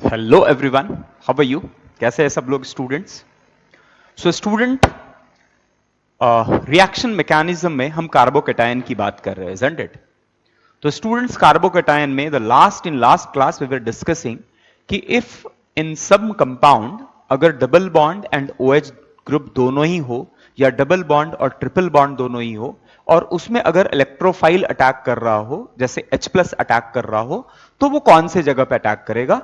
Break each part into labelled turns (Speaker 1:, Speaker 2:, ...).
Speaker 1: Hello everyone, how are you? कैसे हैं सब लोग students? So student, reaction mechanism में हम कार्बोकैटायन की बात कर रहे हैं, isn't it? तो स्टूडेंट्स, कार्बोकैटायन में the last class we were discussing कि इफ इन सम कंपाउंड अगर double bond and OH group दोनों ही हो या डबल बॉन्ड और ट्रिपल बॉन्ड दोनों ही हो और उसमें अगर इलेक्ट्रोफाइल अटैक कर रहा हो, जैसे H+ अटैक कर रहा हो, तो वो कौन से जगह पे अटैक करेगा,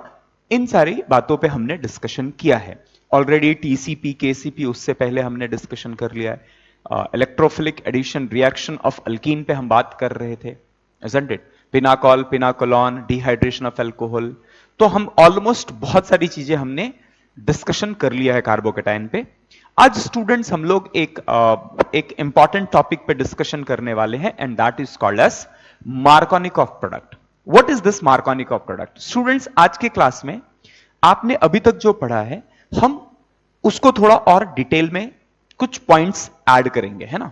Speaker 1: इन सारी बातों पे हमने डिस्कशन किया है ऑलरेडी। TCP KCP उससे पहले हमने डिस्कशन कर लिया है। Electrophilic addition reaction of alkene पे हम बात कर रहे थे, isn't it? Pinacol, pinacolone, dehydration of alcohol. तो हम ऑलमोस्ट बहुत सारी चीजें हमने डिस्कशन कर लिया है कार्बोकैटायन पे। आज स्टूडेंट्स हम लोग एक इंपॉर्टेंट टॉपिक पे डिस्कशन करने वाले हैं and that is called as Markovnikov product. What is this Markovnikov product? Students, आज के क्लास में आपने अभी तक जो पढ़ा है हम उसको थोड़ा और डिटेल में कुछ पॉइंट्स ऐड करेंगे, है ना।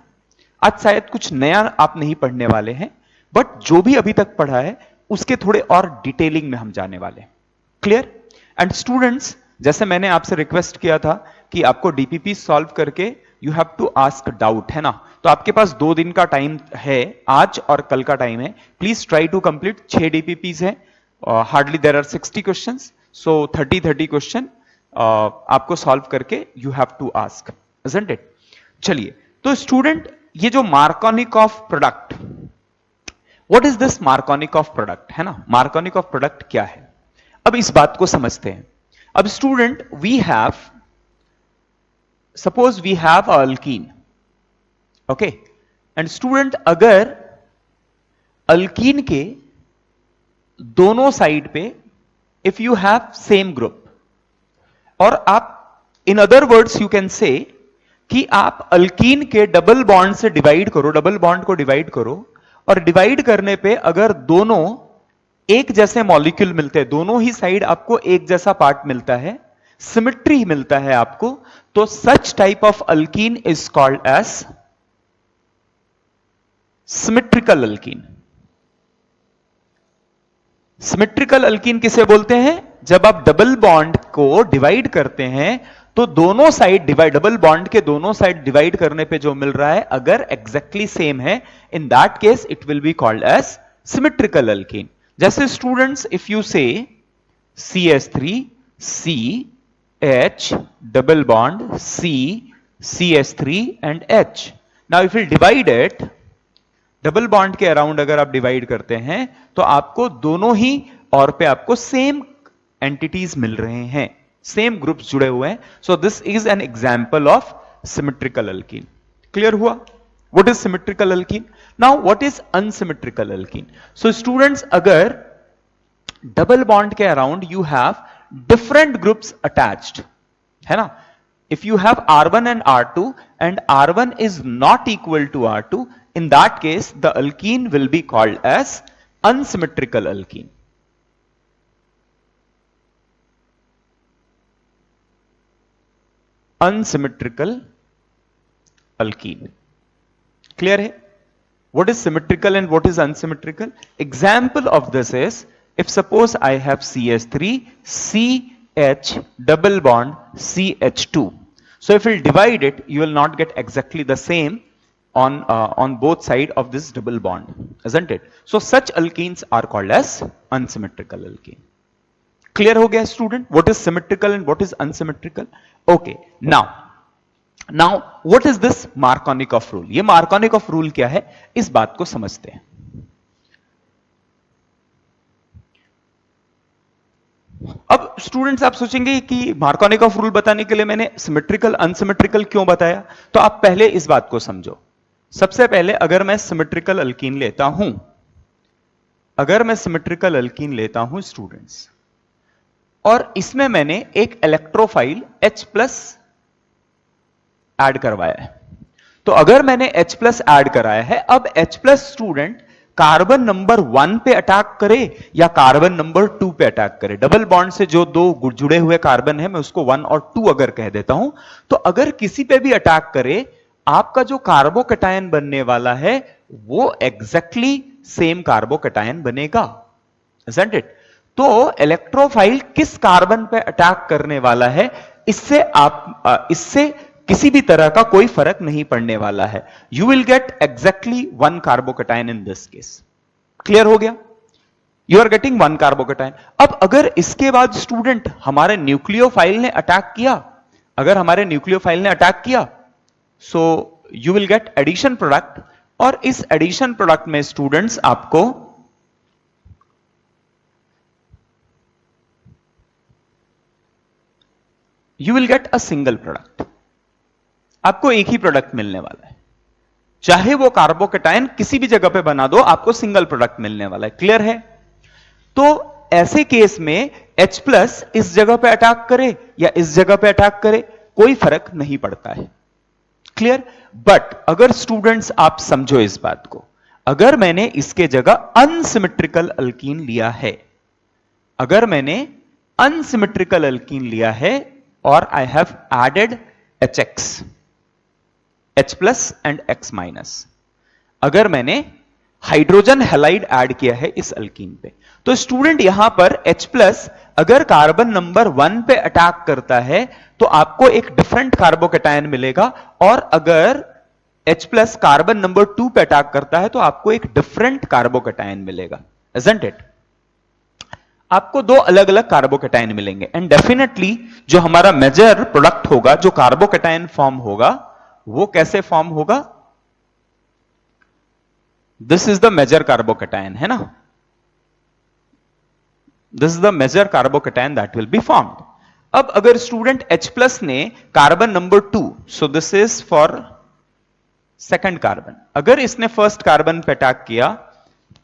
Speaker 1: आज शायद कुछ नया आप नहीं पढ़ने वाले हैं, बट जो भी अभी तक पढ़ा है उसके थोड़े और डिटेलिंग में हम जाने वाले हैं। क्लियर? एंड स्टूडेंट्स, जैसे मैंने आपसे रिक्वेस्ट किया था कि आपको डीपीपी सॉल्व करके you have to ask doubt, है ना। तो आपके पास 2 दिन का टाइम है, आज और कल का टाइम है। Please try to complete. 6 DPPs है, hardly there are 60 questions, so 30 question आपको सॉल्व करके you have to ask, isn't it? चलिए, तो स्टूडेंट, ये जो Markovnikov product, what is this Markovnikov product, है ना। मार्कोनिकॉफ प्रोडक्ट क्या है, अब इस बात को समझते हैं। अब student, we have, suppose we have alkene, okay. And student, अगर अल्कीन के दोनों साइड पे if you have same group, और आप in other words you can say कि आप अल्कीन के डबल बॉन्ड से डिवाइड करो, डबल बॉन्ड को डिवाइड करो, और डिवाइड करने पे अगर दोनों एक जैसे मॉलिक्यूल मिलते हैं, दोनों ही साइड आपको एक जैसा पार्ट मिलता है, सिमेट्री मिलता है आपको, तो such type of alkene is called as symmetrical alkene. Symmetrical alkene किसे बोलते हैं? जब आप डबल बॉन्ड को डिवाइड करते हैं तो दोनों साइड डिवाइड, डबल बॉन्ड के दोनों साइड डिवाइड करने पे जो मिल रहा है अगर एग्जैक्टली सेम है, in that case it will be called as symmetrical alkene. जैसे students, if you say CH3 CH double bond C CH3 and H. Now if you divide it, double bond के around अगर आप divide करते हैं तो आपको दोनों ही और पे आपको सेम एंटिटीज मिल रहे हैं, सेम ग्रुप्स जुड़े हुए हैं। So this is an example of symmetrical alkene. Clear हुआ? What is symmetrical alkene? Now what is unsymmetrical alkene? So students, अगर डबल बॉन्ड के around you have different groups attached, है ना। If you have R1 and R2 and R1 is not equal to R2, in that case the alkene will be called as unsymmetrical alkene. Unsymmetrical alkene. Clear है? What is symmetrical and what is unsymmetrical? Example of this is, if suppose I have CH3 CH double bond CH2. So if you divide it, you will not get exactly the same on both sides of this double bond, isn't it? So such alkenes are called as unsymmetrical alkene. Clear हो गया student? What is symmetrical and what is unsymmetrical? Okay, now what is this Markovnikov rule? ये Markovnikov rule क्या है, इस बात को समझते हैं। अब स्टूडेंट्स, आप सोचेंगे कि मार्कोनिकॉफ रूल बताने के लिए मैंने सिमेट्रिकल अनसिमेट्रिकल क्यों बताया, तो आप पहले इस बात को समझो। सबसे पहले, अगर मैं सिमेट्रिकल अल्कीन लेता हूं, अगर मैं सिमेट्रिकल अल्कीन लेता हूं स्टूडेंट्स, और इसमें मैंने एक इलेक्ट्रोफाइल H+ ऐड करवाया है, तो अगर मैंने H+ ऐड कराया है, अब H+ स्टूडेंट कार्बन नंबर 1 पे अटैक करे या कार्बन नंबर 2 पे अटैक करे, डबल बॉन्ड से जो दो जुड़े हुए कार्बन है, मैं उसको 1 और 2 अगर कह देता हूं, तो अगर किसी पे भी अटैक करे, आपका जो कार्बोकैटायन बनने वाला है वो एग्जैक्टली सेम कार्बोकैटायन बनेगा, isn't it? तो इलेक्ट्रोफाइल किस कार्बन पे अटैक करने वाला है, इससे किसी भी तरह का कोई फर्क नहीं पड़ने वाला है. You will get exactly 1 carbocation in this case. Clear हो गया? You are getting 1 carbocation. अब अगर इसके बाद स्टूडेंट हमारे न्यूक्लियोफाइल ने अटैक किया, अगर हमारे न्यूक्लियोफाइल ने अटैक किया, so you will get addition product. और इस एडिशन प्रोडक्ट में स्टूडेंट्स आपको you will get a single product. आपको एक ही प्रोडक्ट मिलने वाला है. चाहे वो कार्बोकैटायन किसी भी जगह पे बना दो, आपको सिंगल प्रोडक्ट मिलने वाला है. क्लियर है? तो ऐसे केस में H प्लस इस जगह पे अटैक करे या इस जगह पे अटैक करे, कोई फर्क नहीं पड़ता है. क्लियर? बट अगर स्टूडेंट्स आप समझो इस बात को, अगर मैंने इसके जगह अनसिमेट्रिकल अल्कीन लिया है, अगर मैंने अनसिमेट्रिकल अल्कीन लिया है और I have added HX, H plus and X minus, अगर मैंने हाइड्रोजन हैलाइड ऐड किया है इस अल्कीन पे, तो स्टूडेंट यहां पर H प्लस अगर कार्बन नंबर 1 पे अटैक करता है तो आपको एक डिफरेंट कार्बोकैटायन मिलेगा, और अगर H प्लस कार्बन नंबर 2 पे अटैक करता है तो आपको एक डिफरेंट कार्बोकैटायन मिलेगा. Isn't it? आपको दो अलग अलग कार्बोकैटायन मिलेंगे. एंड डेफिनेटली जो हमारा मेजर प्रोडक्ट होगा, जो कार्बोकैटायन फॉर्म होगा, वो कैसे फॉर्म होगा? This is the major carbocation, है ना? This is the major carbocation that will be formed. अब अगर स्टूडेंट H प्लस ने carbon number 2, so this is for second carbon, अगर इसने फर्स्ट कार्बन पे अटैक किया,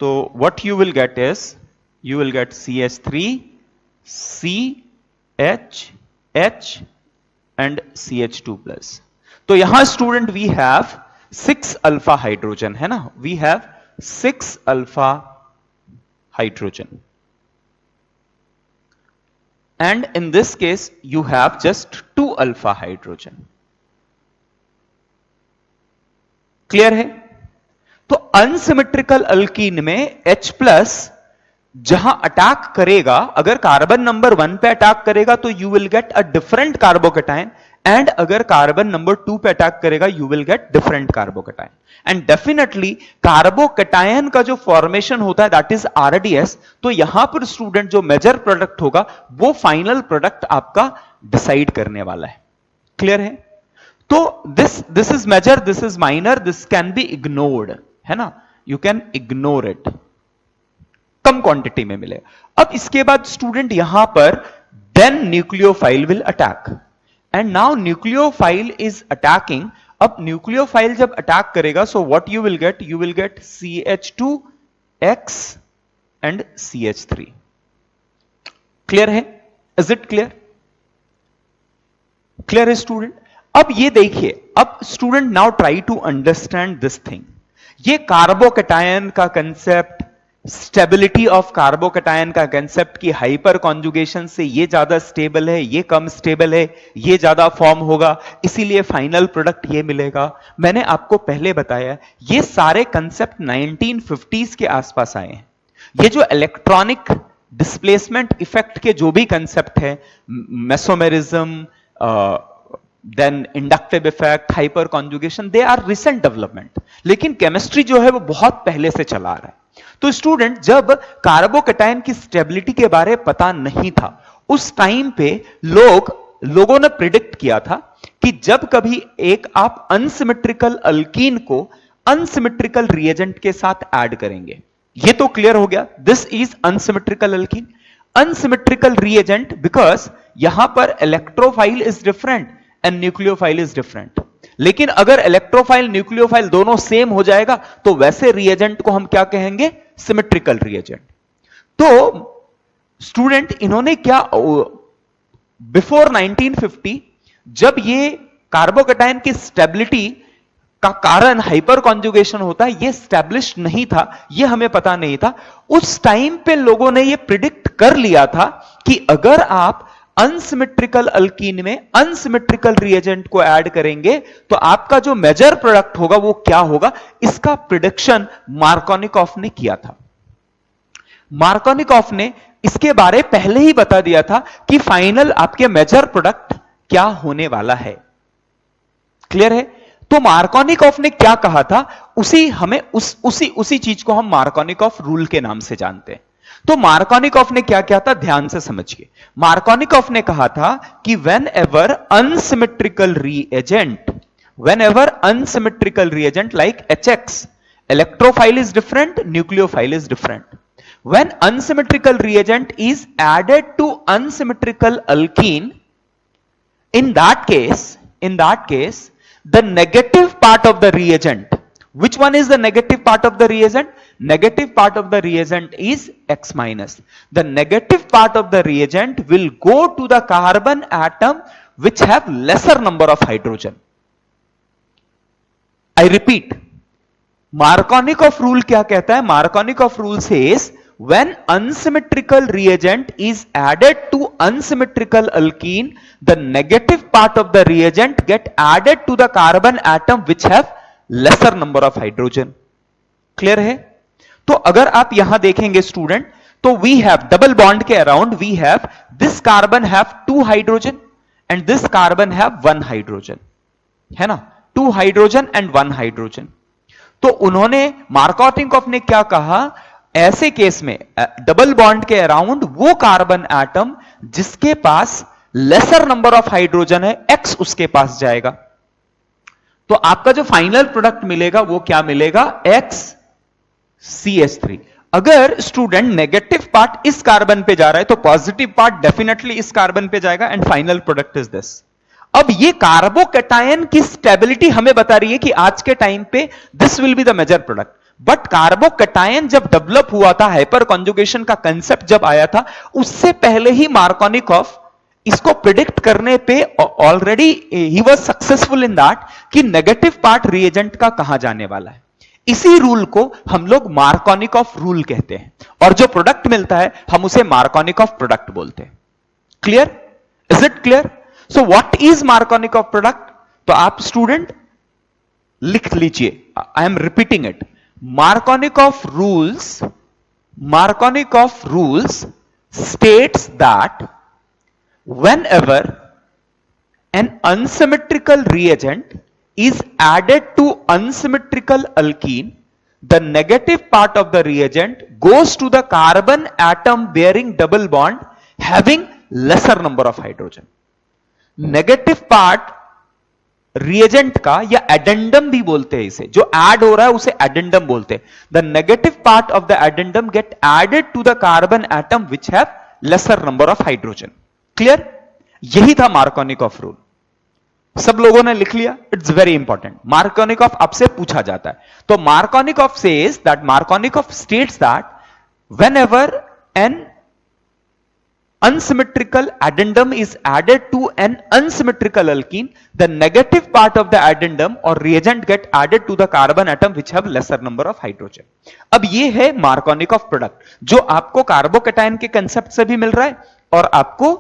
Speaker 1: तो what you will get is, you will get CH3, C, H, H and CH2 plus. तो यहां student we have 6 alpha hydrogen, है ना? We have 6 alpha hydrogen. And in this case you have just 2 alpha hydrogen. Clear है? तो unsymmetrical alkene में H plus जहां attack करेगा, अगर कार्बन नंबर 1 पे अटैक करेगा तो you will get a different carbocation, and अगर कार्बन नंबर 2 पे अटैक करेगा you will get different carbocation. And definitely carbocation का जो फॉर्मेशन होता है दैट इज RDS. तो यहां पर स्टूडेंट जो मेजर प्रोडक्ट होगा वो फाइनल प्रोडक्ट आपका डिसाइड करने वाला है. क्लियर है? तो this is major, this is minor, this can be ignored, है ना? यू कैन इग्नोर इट, कम क्वांटिटी में मिले. अब इसके बाद स्टूडेंट यहां पर then nucleophile will attack, and now nucleophile is attacking. अब न्यूक्लियोफाइल जब अटैक करेगा, so what you will get, you will get CH2X and CH3. Clear है? Is it clear? क्लियर है स्टूडेंट? अब ये देखिए, अब student now try to understand this thing. ये कार्बोकैटायन का कंसेप्ट, स्टेबिलिटी ऑफ कार्बोकैटायन का कंसेप्ट की हाइपर कॉन्जुगेशन से ये ज्यादा स्टेबल है, ये कम स्टेबल है, ये ज्यादा फॉर्म होगा, इसीलिए फाइनल प्रोडक्ट ये मिलेगा. मैंने आपको पहले बताया ये सारे कंसेप्ट 1950s के आसपास आए हैं. ये जो इलेक्ट्रॉनिक डिस्प्लेसमेंट इफेक्ट के जो भी कंसेप्ट है, mesomerism, then inductive effect, hyperconjugation, they are recent development. लेकिन केमिस्ट्री जो है वो बहुत पहले से चला आ रहा है. तो स्टूडेंट जब कार्बोकैटायन की स्टेबिलिटी के बारे में पता नहीं था, उस टाइम पे लोगों ने प्रिडिक्ट किया था कि जब कभी एक आप अनसिमेट्रिकल अल्कीन को अनसिमेट्रिकल रिएजेंट के साथ ऐड करेंगे. ये तो क्लियर हो गया, this is unsymmetrical alkene. Unsymmetrical reagent because यहां पर electrophile is different and nucleophile is different. लेकिन अगर इलेक्ट्रोफाइल न्यूक्लियोफाइल दोनों सेम हो जाएगा तो वैसे रिएजेंट को हम क्या कहेंगे? Symmetrical reagent. तो स्टूडेंट इन्होंने क्या, बिफोर 1950 जब ये कार्बोकैटायन की स्टेबिलिटी का कारण हाइपर कॉन्जुगेशन होता है, ये स्टैब्लिश नहीं था, ये हमें पता नहीं था. उस टाइम पे लोगों ने ये प्रिडिक्ट कर लिया था कि अगर आप अनसिमेट्रिकल अल्कीन में अनसिमेट्रिकल रिएजेंट को ऐड करेंगे तो आपका जो मेजर प्रोडक्ट होगा वो क्या होगा. इसका प्रिडिक्शन मार्कोनिकॉफ ने किया था. मार्कोनिकॉफ ने इसके बारे पहले ही बता दिया था कि फाइनल आपके मेजर प्रोडक्ट क्या होने वाला है। क्लियर है? तो मार्कोनिकॉफ ने क्या कहा था, उसी चीज को हम मार्कोनिकॉफ रूल के नाम से जानते हैं। तो मार्कोनिकॉफ ने क्या किया था, ध्यान से समझिए। मार्कोनिकॉफ ने कहा था कि when ever unsymmetrical reagent like HX, electrophile is different, nucleophile is different. When unsymmetrical reagent is added to unsymmetrical alkene, in that case, the negative part of the reagent, which one is the negative part of the reagent? Negative part of the reagent is X minus. The negative part of the reagent will go to the carbon atom which have lesser number of hydrogen. I repeat, Markovnikov rule क्या कहता है? Markovnikov rule says when unsymmetrical reagent is added to unsymmetrical alkene, the negative part of the reagent get added to the carbon atom which have lesser number of hydrogen. Clear है? तो अगर आप यहां देखेंगे student, तो we have double bond के around we have this carbon have 2 hydrogen and this carbon have 1 hydrogen, है ना? 2 hydrogen and 1 hydrogen. तो उन्होंने मार्कोनिकॉफ ने क्या कहा, ऐसे केस में डबल बॉन्ड के अराउंड वो कार्बन एटम जिसके पास लेसर नंबर ऑफ हाइड्रोजन है, X उसके पास जाएगा। तो आपका जो फाइनल प्रोडक्ट मिलेगा वो क्या मिलेगा, XCH3। अगर स्टूडेंट नेगेटिव पार्ट इस कार्बन पे जा रहा है तो पॉजिटिव पार्ट डेफिनेटली इस कार्बन पे जाएगा and final product is this. अब ये कार्बोकैटायन की स्टेबिलिटी हमें बता रही है कि आज के टाइम पे this will be the major product. But carbocation जब डेवलप हुआ था, हाइपर कॉन्जुगेशन का कंसेप्ट जब आया था, उससे पहले ही मार्कोनिकॉफ इसको प्रिडिक्ट करने पे already he was successful in that कि नेगेटिव पार्ट रिएजेंट का कहां जाने वाला है। इसी रूल को हम लोग मार्कोनिकॉफ रूल कहते हैं और जो प्रोडक्ट मिलता है हम उसे मार्कोनिकॉफ प्रोडक्ट बोलते हैं। Clear? Is it clear? So what is Markovnikov product? तो आप स्टूडेंट लिख लीजिए, I am repeating it. Markovnikov rules states that whenever an unsymmetrical reagent is added to unsymmetrical alkene, the negative part of the reagent goes to the carbon atom bearing double bond having lesser number of hydrogen. Negative part reagent का, या addendum भी बोलते हैं इसे, जो add हो रहा है उसे एडेंडम बोलते हैं। The negative part of the addendum get added to the carbon atom which have lesser number of hydrogen. Clear? यही था मार्कोनिकॉफ रूल। सब लोगों ने लिख लिया? It's very important. मार्कोनिकॉफ आपसे पूछा जाता है। तो Markovnikov says that, Markovnikov states that whenever an unsymmetrical addendum is added to an unsymmetrical alkene, the negative part of the addendum or reagent get added to the carbon atom which have lesser number of hydrogen. अब ये है Markovnikov product जो आपको carbocation के concept से भी मिल रहा है और आपको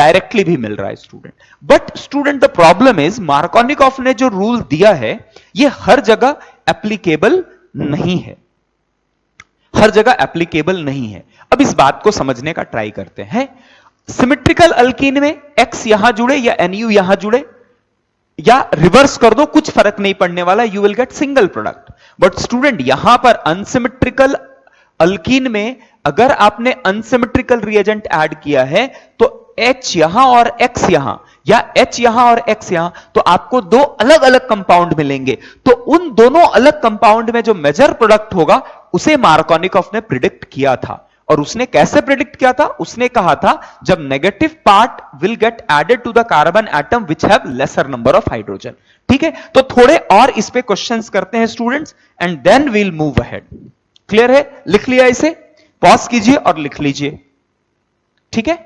Speaker 1: डायरेक्टली भी मिल रहा है student. But student the problem is Markovnikov ने जो रूल दिया है ये हर जगह एप्लीकेबल नहीं है, हर जगह एप्लीकेबल नहीं है। अब इस बात को समझने का ट्राई करते हैं। सिमेट्रिकल अल्कीन में X यहां जुड़े या Nu यहां जुड़े या रिवर्स कर दो, कुछ फर्क नहीं पड़ने वाला, you will gate single product. But student यहां पर अनसिमेट्रिकल अल्कीन में अगर आपने अनसिमेट्रिकल रिएजेंट ऐड किया है तो H यहां और X यहां, या H यहां और X यहां, तो आपको दो अलग अलग कंपाउंड मिलेंगे। तो उन दोनों अलग कंपाउंड में जो मेजर प्रोडक्ट होगा उसे मार्कोनिकॉफ ने प्रिडिक्ट किया था। और उसने कैसे प्रिडिक्ट किया था? उसने कहा था जब negative part will get added to the carbon atom which have lesser number of hydrogen. ठीक है, तो थोड़े और इस पे क्वेश्चंस करते हैं students and then we'll move ahead. Clear है? लिख लिया इसे? पॉज कीजिए और लिख लीजिए। ठीक है,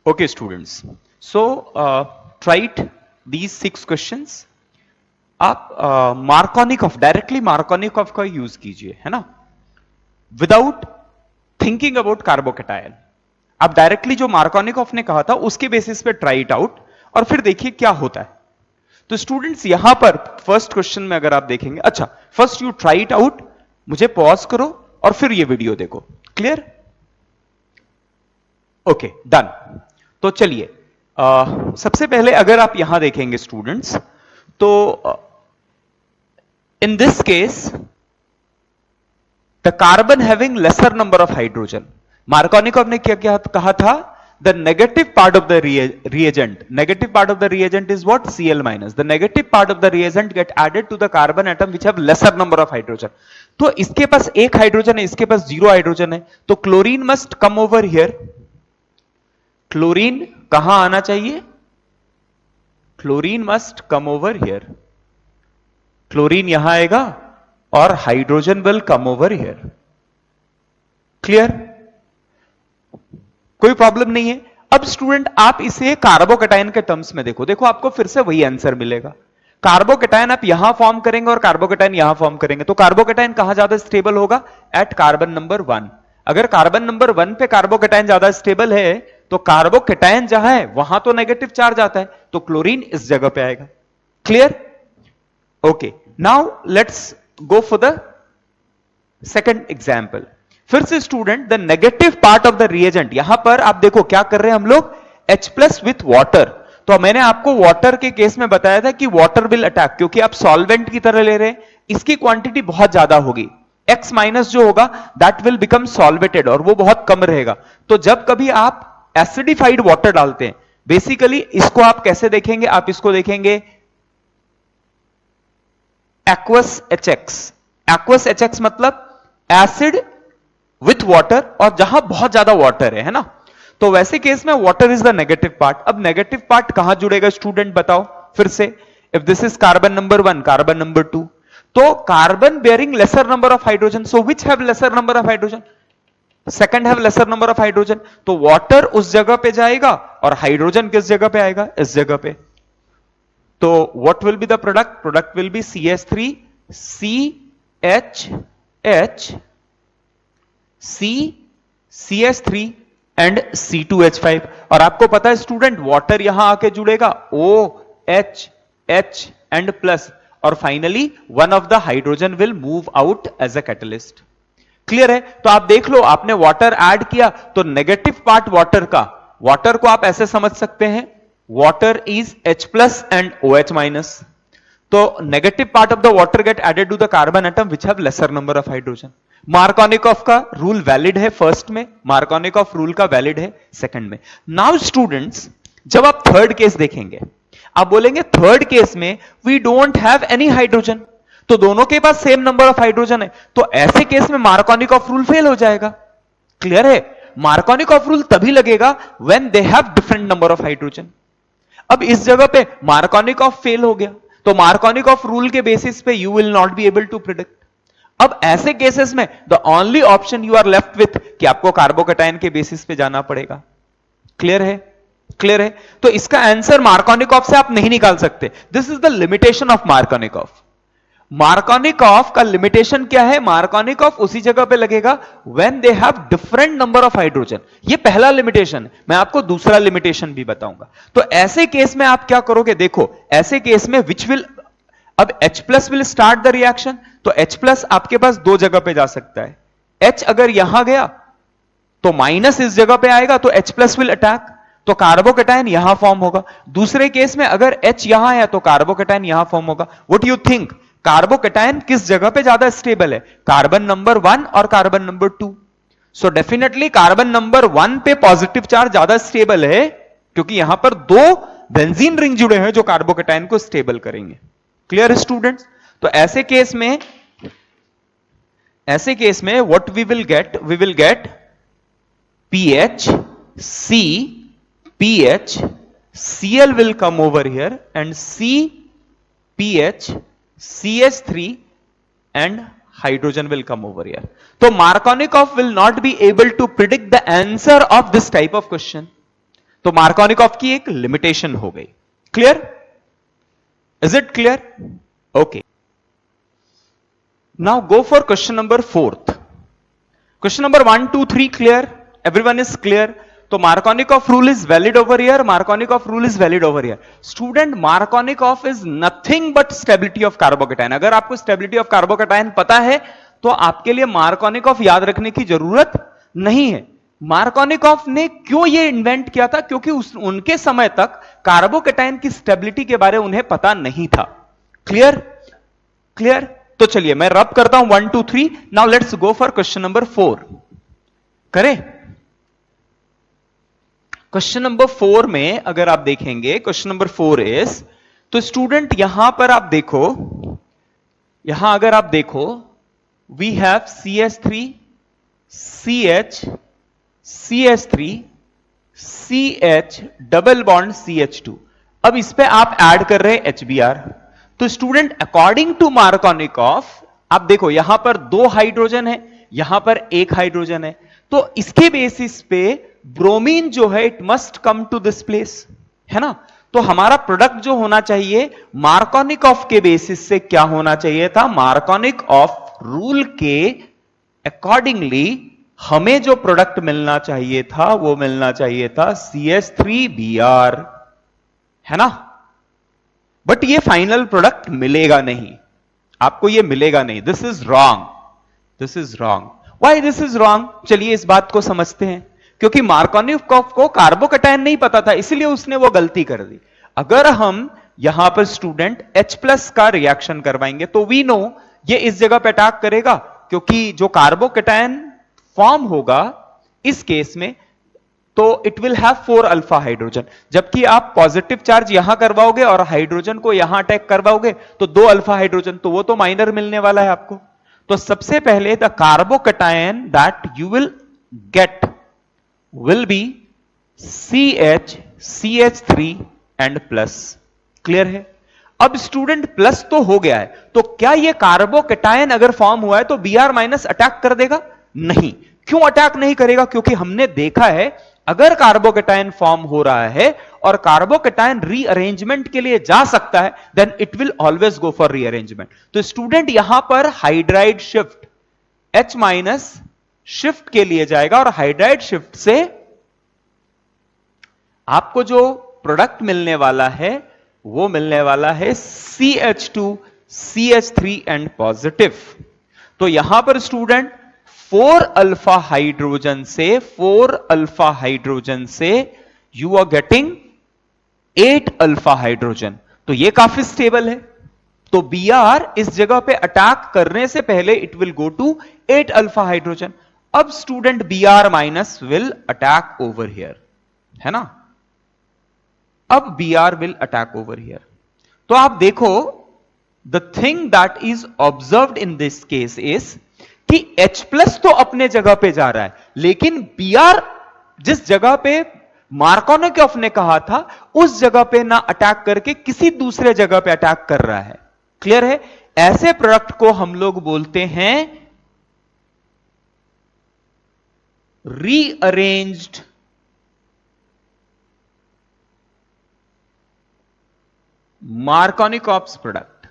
Speaker 1: okay students, so write these 6 questions। आप मार्कोनिकॉफ, डायरेक्टली मार्कोनिकॉफ का यूज कीजिए, है ना, विदाउट थिंकिंग अबाउट कार्बोकैटायन। आप डायरेक्टली जो मार्कोनिकॉफ ने कहा था उसके बेसिस पे ट्राई इट आउट और फिर देखिए क्या होता है। तो स्टूडेंट्स यहां पर फर्स्ट क्वेश्चन में अगर आप देखेंगे, अच्छा first you try it out, मुझे पॉज करो और फिर ये वीडियो देखो। क्लियर? Okay, done. तो चलिए सबसे पहले अगर आप यहां देखेंगे स्टूडेंट्स, तो इन this case the carbon having laser number of hydrogen, Markovnikov ने क्या कहा था? The negative part of the reagent, negative part of the reagent is what? Cl minus. The negative part of the reagent get added to the carbon atom which have lesser number of hydrogen. तो इसके पास एक hydrogen है, इसके पास 0 hydrogen है, तो chlorine must come over here. Chlorine कहां आना चाहिए? Chlorine must come over here. Chlorine यहां आएगा और hydrogen will come over here. Clear? कोई प्रॉब्लम नहीं है। अब स्टूडेंट आप इसे कार्बोकैटायन के टर्म्स में देखो, देखो आपको फिर से वही आंसर मिलेगा। कार्बोकैटायन आप यहां फॉर्म करेंगे और कार्बोकैटायन यहां फॉर्म करेंगे, तो कार्बोकैटायन कहां ज्यादा स्टेबल होगा? At carbon number 1। अगर कार्बन नंबर 1 पे कार्बोकैटायन ज्यादा स्टेबल है, तो कार्बोकैटायन जहां है वहां तो नेगेटिव चार्ज आता है, तो क्लोरीन इस जगह पे आएगा। Clear? Okay, now let's go for the second example. फिर से student the negative part of the reagent, यहां पर आप देखो क्या कर रहे हैं हम लोग? H plus with water. तो मैंने आपको वाटर के केस में बताया था कि वाटर विल अटैक, क्योंकि आप सॉल्वेंट की तरह ले रहे हैं, इसकी क्वांटिटी बहुत ज्यादा होगी। X माइनस जो होगा दैट विल बिकम सॉल्वेटेड, और वो बहुत कम रहेगा। तो जब कभी आप एसिडिफाइड वाटर डालते हैं, बेसिकली इसको आप कैसे देखेंगे? आप इसको देखेंगे एक्वस HX। एक्वस HX मतलब एसिड विथ वाटर, और जहां बहुत ज्यादा वाटर है ना, तो वैसे केस में water is the negative part. अब नेगेटिव पार्ट कहां जुड़ेगा स्टूडेंट बताओ फिर से? If this is carbon number 1, carbon number 2, तो carbon bearing laser number of hydrogen, so which have lesser number of hydrogen? Second have lesser number of hydrogen. तो water उस जगह पे जाएगा और हाइड्रोजन किस जगह पे आएगा? इस जगह पे। तो what will be the product? Product will be CH3 CHH CH3 and C2H5। और आपको पता है स्टूडेंट वाटर यहां आके जुड़ेगा OH H एंड प्लस, और finally one of the hydrogen will move out as a catalyst. Clear है? तो आप देख लो, आपने वाटर ऐड किया तो नेगेटिव पार्ट वाटर का, वाटर को आप ऐसे समझ सकते हैं water is H plus and OH minus. तो negative part of the water get added to the carbon atom which have lesser number of hydrogen. Markovnikov का रूल वैलिड है फर्स्ट में, मार्कोनिकॉफ रूल का वैलिड है second में। Now students जब आप third case देखेंगे, आप बोलेंगे थर्ड केस में we don't have any hydrogen, तो दोनों के पास सेम नंबर ऑफ हाइड्रोजन है, तो ऐसे केस में मार्कोनिकॉफ रूल फेल हो जाएगा। क्लियर है? मार्कोनिकॉफ रूल तभी लगेगा when they have different number of hydrogen. अब इस जगह पे मार्कोनिकॉफ फेल हो गया, तो मार्कोनिकॉफ रूल के बेसिस पे you will not be able to predict. अब ऐसे केसेस में the only option you are left with कि आपको कार्बोकैटायन के बेसिस पे जाना पड़ेगा। क्लियर है? क्लियर है? तो इसका आंसर मार्कोनिकॉफ से आप नहीं निकाल सकते। This is the limitation of Markovnikov. Markovnikov का लिमिटेशन क्या है? मार्कोनिकॉफ उसी जगह पे लगेगा when they have different number of hydrogen. ये पहला लिमिटेशन है, मैं आपको दूसरा लिमिटेशन भी बताऊंगा। तो ऐसे केस में आप क्या करोगे? देखो ऐसे केस में विच विल, अब H plus will start the reaction, तो H प्लस आपके पास दो जगह पे जा सकता है। H अगर यहां गया तो माइनस इस जगह पे आएगा, तो H प्लस विल अटैक, तो कार्बोकैटायन यहां फॉर्म होगा। दूसरे केस में अगर H यहां है तो कार्बोकैटायन यहां फॉर्म होगा। व्हाट यू थिंक, कार्बोकैटायन किस जगह पे ज्यादा स्टेबल है? कार्बन नंबर 1 और carbon number 2। So definitely carbon number 1 पे पॉजिटिव चार्ज ज्यादा स्टेबल है, क्योंकि यहां पर दो बेंजीन रिंग जुड़े हैं जो कार्बोकैटायन को स्टेबल करेंगे। Clear students? तो ऐसे केस में what we will get PH C PH Cl will come over here and CPH CH3 and hydrogen will come over here. So Markovnikov will not be able to predict the answer of this type of question. तो Markovnikov की एक limitation हो गई। Clear? Is it clear? Okay. Now go for question number 4th. Question number 1, 2, 3 clear? Everyone is clear? तो Markovnikov rule is valid over here, Markovnikov rule is valid over here. Student, Markovnikov is nothing but stability of carbocation. अगर आपको stability of carbocation पता है तो आपके लिए Markovnikov याद रखने की जरूरत नहीं है। मार्कोनिकॉफ ने क्यों ये इन्वेंट किया था? क्योंकि उनके समय तक कार्बोकेटायन की स्टेबिलिटी के बारे में उन्हें पता नहीं था। क्लियर? क्लियर? तो चलिए मैं रब करता हूं 1 2 3। Now let's go for question number 4। करें? क्वेश्चन नंबर 4 में अगर आप देखेंगे, क्वेश्चन नंबर 4 इज, तो स्टूडेंट यहां पर आप देखो, यहां अगर आप देखो, we have CH3 CH CH3 CH double bond CH2। अब इस पे आप ऐड कर रहे हैं HBr। तो स्टूडेंट अकॉर्डिंग टू मार्कोनिकॉफ, आप देखो यहां पर 2 हाइड्रोजन है, यहां पर 1 हाइड्रोजन है, तो इसके बेसिस पे ब्रोमीन जो है it must come to this place, है ना? तो हमारा प्रोडक्ट जो होना चाहिए मार्कोनिकॉफ के बेसिस से क्या होना चाहिए था? मार्कोनिकॉफ रूल के अकॉर्डिंगली हमें जो प्रोडक्ट मिलना चाहिए था वो मिलना चाहिए था CH3Br, है ना? बट ये फाइनल प्रोडक्ट मिलेगा नहीं, आपको ये मिलेगा नहीं। This is wrong, this is wrong. Why this is wrong? चलिए इस बात को समझते हैं। क्योंकि मार्कोनिकॉफ को कार्बोकेटायन नहीं पता था, इसलिए उसने वो गलती कर दी। अगर हम यहां पर स्टूडेंट H+ का रिएक्शन करवाएंगे तो वी नो ये इस जगह पे अटैक करेगा, क्योंकि जो कार्बोकेटायन फॉर्म होगा इस केस में तो it will have 4 alpha hydrogen, जबकि आप पॉजिटिव चार्ज यहां करवाओगे और हाइड्रोजन को यहां अटैक करवाओगे तो 2 अल्फा हाइड्रोजन, तो वो तो माइनर मिलने वाला है आपको। तो सबसे पहले the carbocation that you will gate will be CH CH3 and plus. Clear है? अब स्टूडेंट प्लस तो हो गया है, तो क्या ये कार्बोकेटायन अगर फॉर्म हुआ है तो Br माइनस अटैक कर देगा? नहीं। क्यों अटैक नहीं करेगा? क्योंकि हमने देखा है अगर कार्बोकेटायन फॉर्म हो रहा है और कार्बोकेटायन रीअरेंजमेंट के लिए जा सकता है then it will always go for rearrangement. तो स्टूडेंट यहां पर hydride shift H minus shift के लिए जाएगा और हाइड्राइड शिफ्ट से आपको जो प्रोडक्ट मिलने वाला है वो मिलने वाला है CH2 CH3 एंड पॉजिटिव। तो यहां पर स्टूडेंट 4 अल्फा हाइड्रोजन से you are getting 8 alpha hydrogen, तो ये काफी स्टेबल है। तो Br इस जगह पे अटैक करने से पहले it will go to 8 alpha hydrogen. अब student Br minus will attack over here, है ना? अब Br will attack over here. तो आप देखो the thing that is observed in this case is कि H+ तो अपने जगह पे जा रहा है, लेकिन Br जिस जगह पे मार्कोनिकॉफ ने कहा था उस जगह पे ना अटैक करके किसी दूसरे जगह पे अटैक कर रहा है। क्लियर है? ऐसे प्रोडक्ट को हम लोग बोलते हैं rearranged Markovnikov's product.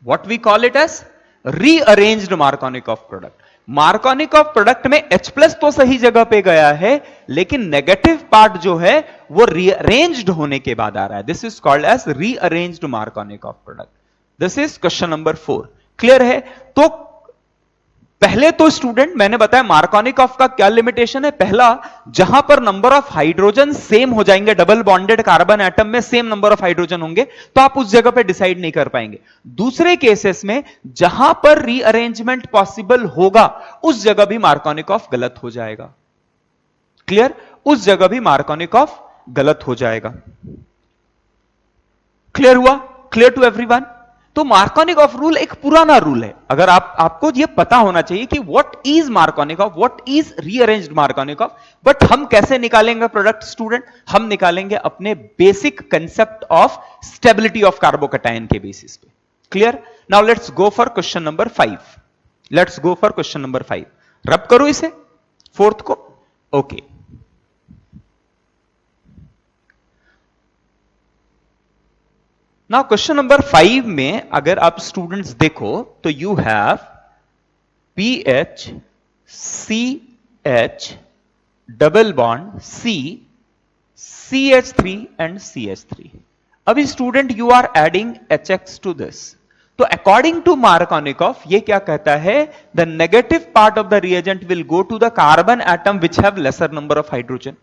Speaker 1: What we call it as rearranged Markovnikov product. Markovnikov product में H+ तो सही जगह पे गया है, लेकिन नेगेटिव पार्ट जो है वो रीअरेंज्ड होने के बाद आ रहा है। This is called as rearranged Markovnikov product. This is question number 4। Clear है? तो पहले तो स्टूडेंट मैंने बताया मार्कोनिकॉफ का क्या लिमिटेशन है। पहला, जहां पर नंबर ऑफ हाइड्रोजन सेम हो जाएंगे, डबल बॉन्डेड कार्बन एटम में सेम नंबर ऑफ हाइड्रोजन होंगे, तो आप उस जगह पे डिसाइड नहीं कर पाएंगे। दूसरे केसेस में जहां पर रीअरेंजमेंट पॉसिबल होगा उस जगह भी मार्कोनिकॉफ गलत हो जाएगा। क्लियर? उस जगह भी मार्कोनिकॉफ गलत हो जाएगा। क्लियर हुआ? Clear to everyone? तो मार्कोनिकॉफ रूल एक पुराना रूल है। अगर आपको यह पता होना चाहिए कि what is Markovnikov, what is rearranged Markovnikov. But हम कैसे निकालेंगे प्रोडक्ट स्टूडेंट? हम निकालेंगे अपने basic concept of stability of carbocation के बेसिस पे। Clear? Now let's go for question number 5। Let's go for question number 5। रब करो इसे, 4th को। ओके। नाउ क्वेश्चन नंबर 5 में अगर आप स्टूडेंट्स देखो तो you have PH CH double bond C, CH3 and CH3. अभी student you are adding HX to this, तो अकॉर्डिंग टू मार्कोनिकॉफ ये क्या कहता है, the negative part of the reagent will go to the carbon atom which have lesser number of hydrogen.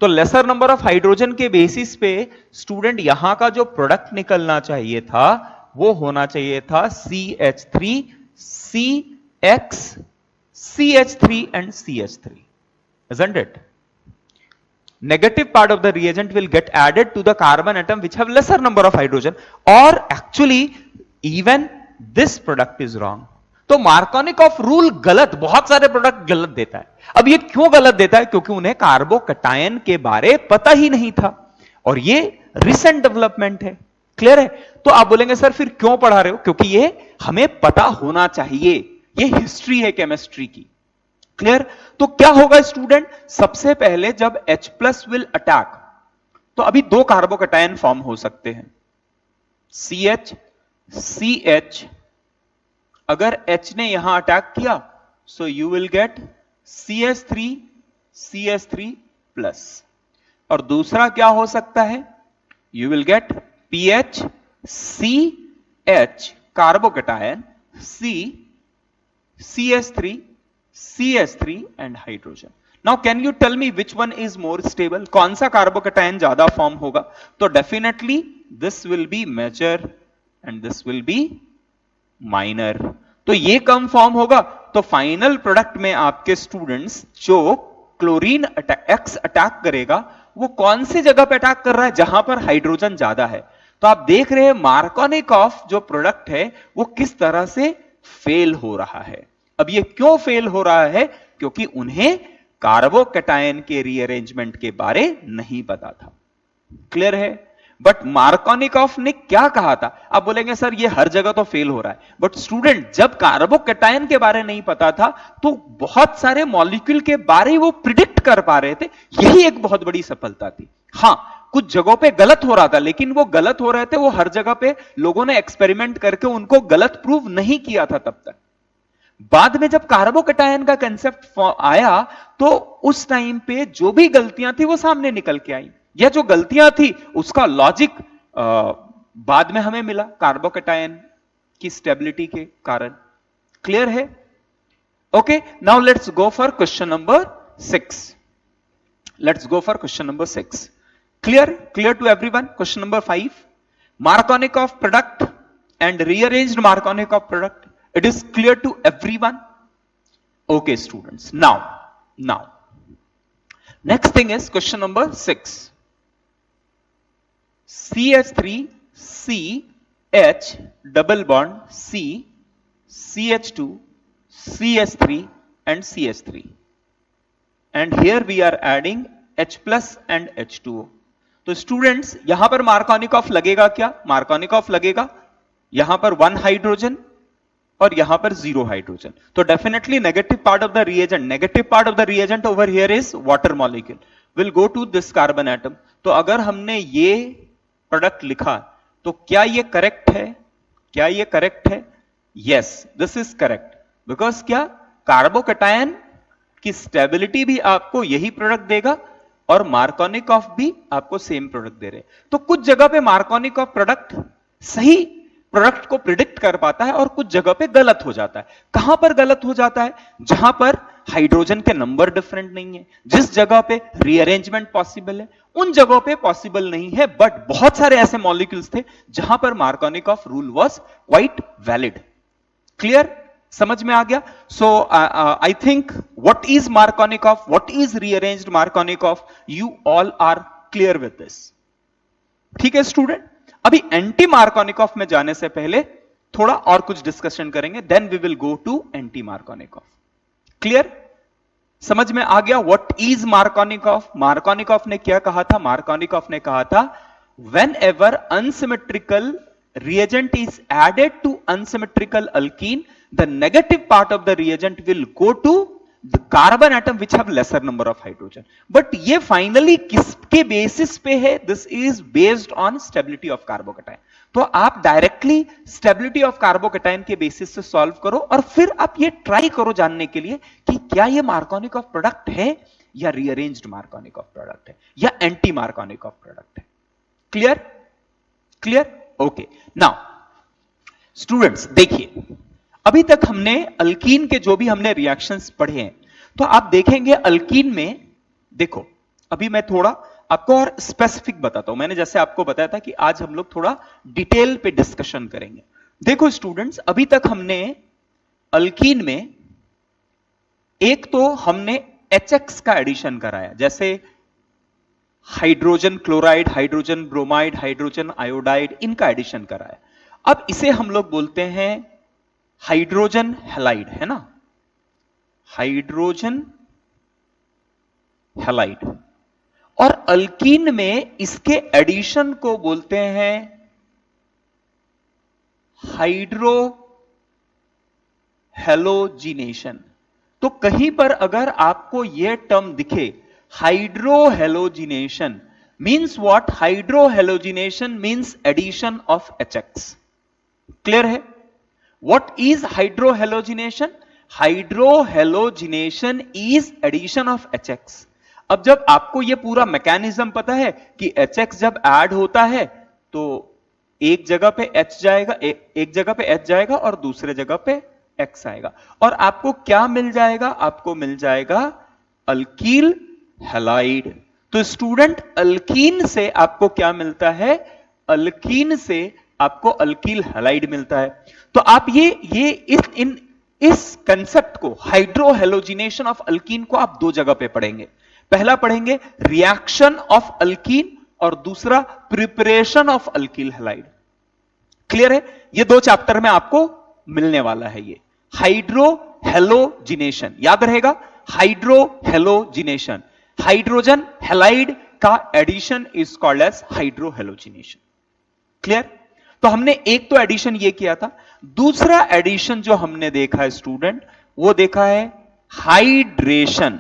Speaker 1: तो lesser number of hydrogen के basis पे student यहां का जो प्रोडक्ट निकलना चाहिए था वो होना चाहिए था CH3, CX, CH3 and CH3, isn't it? Negative part of the reagent will get added to the carbon atom which have lesser number of hydrogen, or actually even this product is wrong. तो Markovnikov rule गलत, बहुत सारे product गलत देता है। अब ये क्यों गलत देता है? क्योंकि उन्हें कार्बोकटायन के बारे पता ही नहीं था, और ये रिसेंट डेवलपमेंट है। क्लियर है? तो आप बोलेंगे सर फिर क्यों पढ़ा रहे हो? क्योंकि ये हमें पता होना चाहिए, ये हिस्ट्री है केमिस्ट्री की। क्लियर? तो क्या होगा स्टूडेंट, सबसे पहले जब H प्लस विल अटैक, तो अभी दो कार्बोकटायन फॉर्म हो सकते हैं, CH, CH। अगर H ने यहां अटैक किया so you will gate CH3, CH3 plus, और दूसरा क्या हो सकता है, you will get PH, CH carbocation, C, CH3, CH3 and hydrogen. Now can you tell me which one is more stable? कौन सा कार्बोकटायन ज्यादा फॉर्म होगा? तो definitely this will be major and this will be minor. तो ये कम form होगा, तो final product में आपके स्टूडेंट्स जो क्लोरीन एक्स अटैक करेगा वो कौन सी जगह पे अटैक कर रहा है, जहां पर हाइड्रोजन ज्यादा है। तो आप देख रहे हैं मार्कोनिकॉफ जो प्रोडक्ट है वो किस तरह से फेल हो रहा है। अब ये क्यों फेल हो रहा है? क्योंकि उन्हें कार्बोकटायन के रीअरेंजमेंट के बारे नहीं पता था। क्लियर है? बट मार्कोनिकॉफ ने क्या कहा था? आप बोलेंगे सर ये हर जगह तो फेल हो रहा है, बट स्टूडेंट जब कार्बोकटायन के बारे नहीं पता था तो बहुत सारे मॉलिक्यूल के बारे वो प्रिडिक्ट कर पा रहे थे, यही एक बहुत बड़ी सफलता थी। हां, कुछ जगहों पे गलत हो रहा था, लेकिन वो गलत हो रहे थे वो हर जगह पे लोगों ने एक्सपेरिमेंट करके उनको गलत प्रूव नहीं किया था तब तक। बाद में जब कार्बोकटायन का कंसेप्ट आया तो उस टाइम पे जो भी गलतियां थी वो सामने निकल के आई, या जो गलतियां थी उसका लॉजिक बाद में हमें मिला कार्बोकटायन की स्टेबिलिटी के कारण। क्लियर है? Okay, now let's go for question number 6। Let's go for question number 6। Clear? Clear to everyone? Question number 5, Markovnikov product and rearranged Markovnikov product. It is clear to everyone? Okay, students. Now, next thing is question number 6. CH3, CH, double bond, C, CH2, CH3 and CH3. And here we are adding H plus and H2O. तो students, यहां पर Markovnikov लगेगा क्या? Markovnikov लगेगा यहां पर 1 hydrogen और यहां पर 0 हाइड्रोजन। तो definitely negative part of the reagent over here is water molecule will go to this carbon atom. तो अगर हमने ये प्रोडक्ट लिखा तो क्या ये करेक्ट है? क्या ये करेक्ट है? Yes, this is correct, because क्या कार्बोकटायन की स्टेबिलिटी भी आपको यही प्रोडक्ट देगा और मार्कोनिकॉफ भी आपको सेम प्रोडक्ट दे रहे। तो कुछ जगह पे मार्कोनिकॉफ प्रोडक्ट सही प्रोडक्ट को प्रिडिक्ट कर पाता है और कुछ जगह पे गलत हो जाता है। कहां पर गलत हो जाता है? जहां पर हाइड्रोजन के नंबर डिफरेंट नहीं है, जिस जगह पे रीअरेंजमेंट पॉसिबल है उन जगहों पे पॉसिबल नहीं है, बट बहुत सारे ऐसे मॉलिक्यूल्स थे जहां पर Markovnikov rule was quite valid. Clear? समझ में आ गया? So I think what is Markovnikov, what is rearranged Markovnikov, you all are clear with this. ठीक है स्टूडेंट? अभी एंटी मार्कोनिकॉफ में जाने से पहले थोड़ा और कुछ डिस्कशन करेंगे, then we will go to anti Markovnikov. Clear? समझ में आ गया व्हाट इज मार्कोनिकॉफ? मार्कोनिकॉफ ने क्या कहा था? मार्कोनिकॉफ ने कहा था when ever unsymmetrical reagent is added to unsymmetrical alkene, the negative part of the reagent will go to the carbon atom which have lesser number of hydrogen. But ये finally किसके basis पे है? This is based on stability of carbocation. तो आप directly stability of carbocation के basis से solve करो और फिर आप ये ट्राई करो जानने के लिए कि क्या ये मार्कोनिकॉफ प्रोडक्ट है या रीअरेंज्ड मार्कोनिक ऑफ प्रोडक्ट है या एंटी मार्कोनिक ऑफ प्रोडक्ट है। Clear? Clear? Okay. Now students देखिए, अभी तक हमने अल्कीन के जो भी हमने रिएक्शंस पढ़े हैं, तो आप देखेंगे अल्कीन में, देखो अभी मैं थोड़ा आपको और स्पेसिफिक बताता हूं। मैंने जैसे आपको बताया था कि आज हम लोग थोड़ा डिटेल पे डिस्कशन करेंगे। देखो स्टूडेंट्स, अभी तक हमने अल्कीन में एक तो हमने HX का एडिशन कराया, जैसे hydrogen chloride, hydrogen bromide, hydrogen iodide, इनका एडिशन कराया। अब इसे हम लोग बोलते हैं हाइड्रोजन हैलाइड, है ना, हाइड्रोजन हैलाइड। और अल्कीन में इसके एडिशन को बोलते हैं हाइड्रो हेलोजिनेशन। तो कहीं पर अगर आपको यह टर्म दिखे hydrohalogenation means what? Hydrohalogenation means addition of HX। Clear है? What is hydrohalogenation? Hydrohalogenation is addition of HX। अब जब आपको यह पूरा मैकेनिज्म पता है कि HX जब ऐड होता है तो एक जगह पे H जाएगा, एक जगह पे H जाएगा और दूसरे जगह पे X आएगा, और आपको क्या मिल जाएगा? आपको मिल जाएगा अल्कील हैलाइड। तो स्टूडेंट, अल्कीन से आपको क्या मिलता है? अल्कीन से आपको अल्कील हैलाइड मिलता है। तो आप ये इस कंसेप्ट को, हाइड्रो हेलोजिनेशन ऑफ अल्कीन को आप दो जगह पे पढ़ेंगे। पहला पढ़ेंगे रिएक्शन ऑफ अल्कीन और दूसरा preparation of alkyl halide. Clear है? ये दो चैप्टर में आपको मिलने वाला है। ये हाइड्रो हेलोजिनेशन याद रहेगा, हाइड्रो हेलोजिनेशन, हाइड्रोजन हैलाइड का addition is called as hydrohalogenation. Clear? तो हमने एक तो एडिशन ये किया था, दूसरा एडिशन जो हमने देखा है स्टूडेंट, वो देखा है hydration.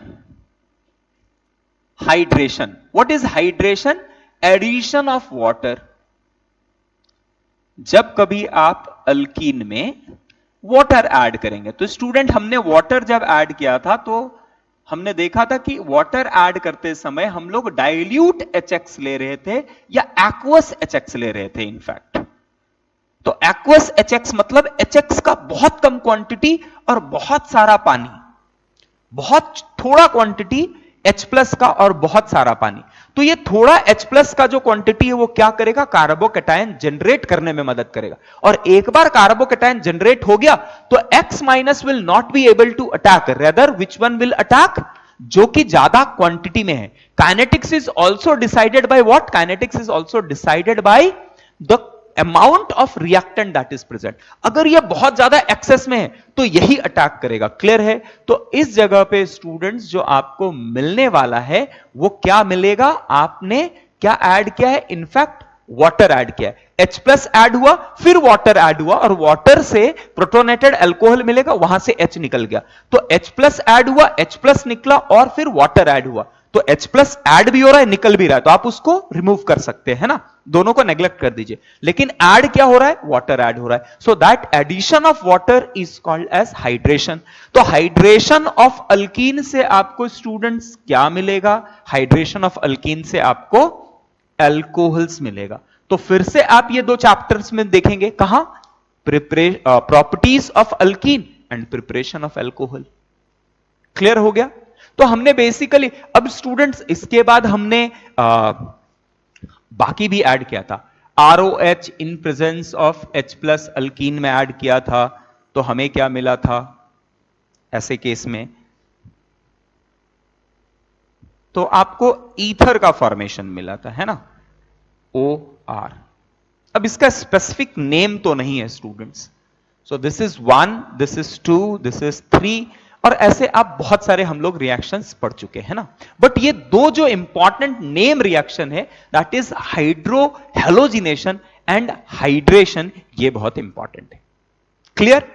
Speaker 1: Hydration, what is hydration? Addition of water. जब कभी आप अल्कीन में वाटर ऐड करेंगे, तो स्टूडेंट हमने वाटर जब ऐड किया था तो हमने देखा था कि वाटर ऐड करते समय हम लोग डाइल्यूट HX ले रहे थे या एक्वस HX ले रहे थे। इनफैक्ट तो एक्वस HX मतलब HX का बहुत कम क्वांटिटी और बहुत सारा पानी, बहुत थोड़ा क्वांटिटी H+ का और बहुत सारा पानी। तो ये थोड़ा H+ का जो क्वांटिटी है वो क्या करेगा? कार्बोकैटायन जनरेट करने में मदद करेगा। और एक बार कार्बोकैटायन जनरेट हो गया तो X- will not be able to attack, rather which one will attack? जो कि ज्यादा क्वांटिटी में है। Kinetics is also decided by what? Kinetics is also decided by the amount of reactant that is present. अगर यह बहुत ज्यादा access में है तो यही अटैक करेगा। क्लियर है? तो इस जगह पे स्टूडेंट्स जो आपको मिलने वाला है वो क्या मिलेगा? आपने क्या ऐड किया है? इनफैक्ट वाटर ऐड किया है। H+ ऐड हुआ, फिर वाटर ऐड हुआ, और वाटर से प्रोटोनेटेड अल्कोहल मिलेगा, वहां से H निकल गया। तो H+ ऐड हुआ, H+ निकला, और फिर वाटर ऐड हुआ। तो H+ ऐड भी हो रहा है, निकल भी रहा है, तो आप उसको रिमूव कर सकते हैं ना, दोनों को नेग्लेक्ट कर दीजिए। लेकिन ऐड क्या हो रहा है? वाटर ऐड हो रहा है। So that addition of water is called as hydration. तो हाइड्रेशन ऑफ अल्कीन से आपको स्टूडेंट्स क्या मिलेगा? हाइड्रेशन ऑफ अल्कीन से आपको अल्कोहल्स मिलेगा। तो फिर से आप ये दो चैप्टर्स में देखेंगे, कहां? Properties of alkyne and preparation of alcohol. Clear हो गया? तो हमने बेसिकली, अब स्टूडेंट्स इसके बाद हमने बाकी भी ऐड किया था। ROH in presence of H+ alkyne में ऐड किया था, तो हमें क्या मिला था ऐसे केस में? तो आपको ईथर का फॉर्मेशन मिला था, है ना, OR। अब इसका स्पेसिफिक नेम तो नहीं है students. So this is 1, this is 2, this is 3, और ऐसे आप बहुत सारे हम लोग रिएक्शंस पढ़ चुके हैं ना। बट ये दो जो इंपॉर्टेंट नेम रिएक्शन है, that is hydro halogenation and hydration, ये बहुत इंपॉर्टेंट है। क्लियर?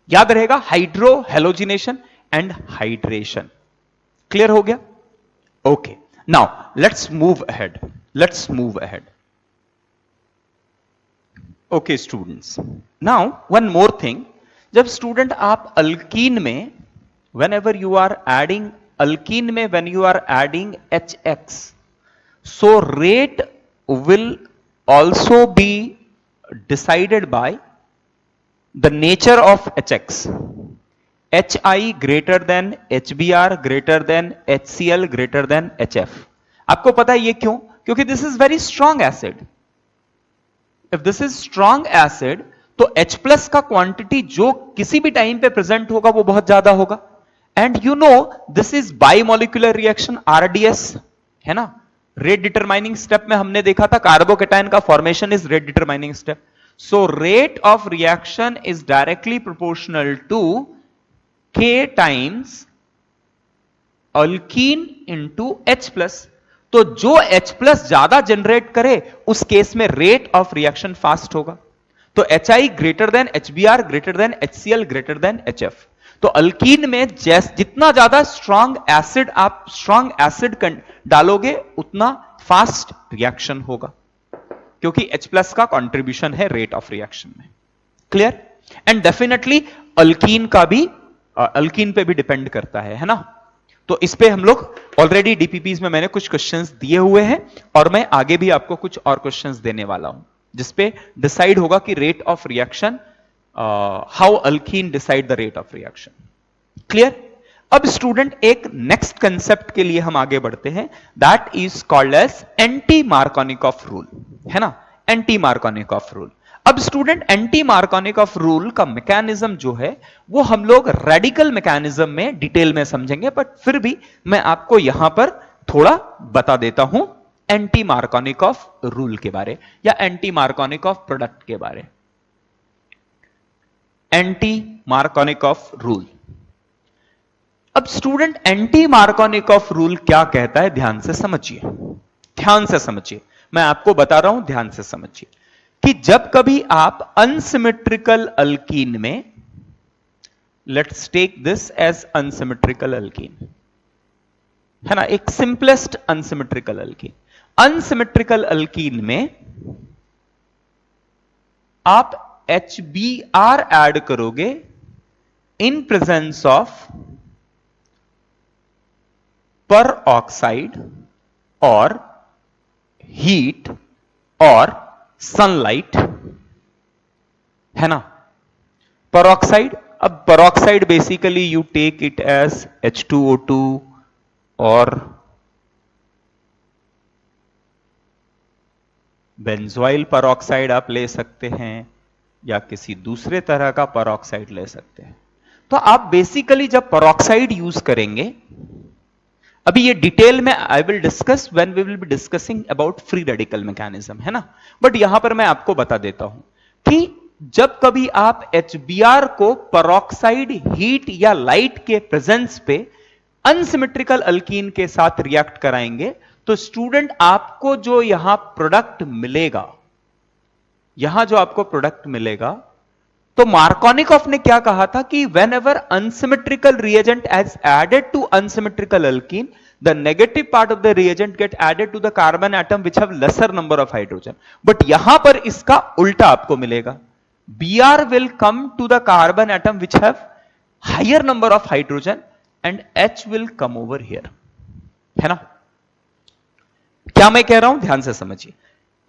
Speaker 1: याद रहेगा, hydro halogenation and hydration. Clear हो गया? Okay, now let's move ahead, let's move ahead. Okay students, now one more thing, जब स्टूडेंट आप अल्कीन में, whenever you are adding alkene में when you are adding HX, so rate will also be decided by the nature of HX. HI greater than HBr greater than HCl greater than HF. आपको पता है ये क्यों? क्योंकि this is very strong acid. If this is strong acid तो H plus का quantity जो किसी भी टाइम पे प्रेजेंट होगा वो बहुत ज्यादा होगा. And you know this is bimolecular reaction RDS, है ना. रेट डिटरमाइनिंग स्टेप में हमने देखा था कार्बोकेटाइन का formation is rate determining step. So rate of reaction is directly proportional to K times alkene into H plus. तो जो H plus ज्यादा जनरेट करे उस केस में रेट ऑफ रिएक्शन फास्ट होगा. तो HI greater than HBr greater than HCl greater than HF. तो alkyne में जितना ज्यादा स्ट्रॉन्ग एसिड आप स्ट्रॉन्ग एसिड डालोगे उतना फास्ट रिएक्शन होगा, क्योंकि H प्लस का कंट्रीब्यूशन है रेट ऑफ रिएक्शन में. क्लियर? एंड डेफिनेटली अल्कीन का भी अल्कीन पे भी डिपेंड करता है ना. तो इस पे हम लोग ऑलरेडी डीपीपीज में मैंने कुछ क्वेश्चंस दिए हुए हैं और मैं आगे भी आपको कुछ और क्वेश्चंस देने वाला हूं जिसपे डिसाइड होगा कि rate of reaction, how alkene decide the rate of reaction. Clear? अब स्टूडेंट एक नेक्स्ट कंसेप्ट के लिए हम आगे बढ़ते हैं, that is called as anti Markovnikov rule, है ना. Anti Markovnikov rule. अब स्टूडेंट एंटी मार्कोनिकॉफ रूल का मैकेनिज्म जो है वो हम लोग रेडिकल मैकेनिज्म में डिटेल में समझेंगे, बट फिर भी मैं आपको यहां पर थोड़ा बता देता हूं एंटी मार्कोनिकॉफ रूल के बारे या एंटी मार्कोनिकॉफ प्रोडक्ट के बारे. Anti Markovnikov rule. अब स्टूडेंट एंटी मार्कोनिकॉफ रूल क्या कहता है ध्यान से समझिए, ध्यान से समझिए. मैं आपको बता रहा हूं, ध्यान से समझिए कि जब कभी आप अनसिमेट्रिकल अल्कीन में, let's take this as unsymmetrical alkene, है ना, एक simplest unsymmetrical alkene. Unsymmetrical alkene में आप HBr ऐड करोगे in presence of peroxide और हीट और सनलाइट, है ना. peroxide, अब peroxide basically you take it as H2O2 और बेंजोइल peroxide आप ले सकते हैं या किसी दूसरे तरह का peroxide ले सकते हैं. तो आप बेसिकली जब peroxide यूज करेंगे, अभी ये डिटेल में I will discuss when we will be discussing about free radical mechanism, है ना. बट यहां पर मैं आपको बता देता हूं कि जब कभी आप HBr को पेरोक्साइड हीट या लाइट के प्रेजेंस पे अनसिमेट्रिकल अल्कीन के साथ रिएक्ट कराएंगे तो स्टूडेंट आपको जो यहां प्रोडक्ट मिलेगा, यहां जो आपको प्रोडक्ट मिलेगा, तो मार्कोनिकॉफ ने क्या कहा था कि whenever unsymmetrical reagent is added to unsymmetrical alkene, the negative part of the reagent get added to the carbon atom which have lesser number of hydrogen. But यहां पर इसका उल्टा आपको मिलेगा. Br will come to the carbon atom which have higher number of hydrogen and H will come over here, है ना. क्या मैं कह रहा हूं ध्यान से समझिए.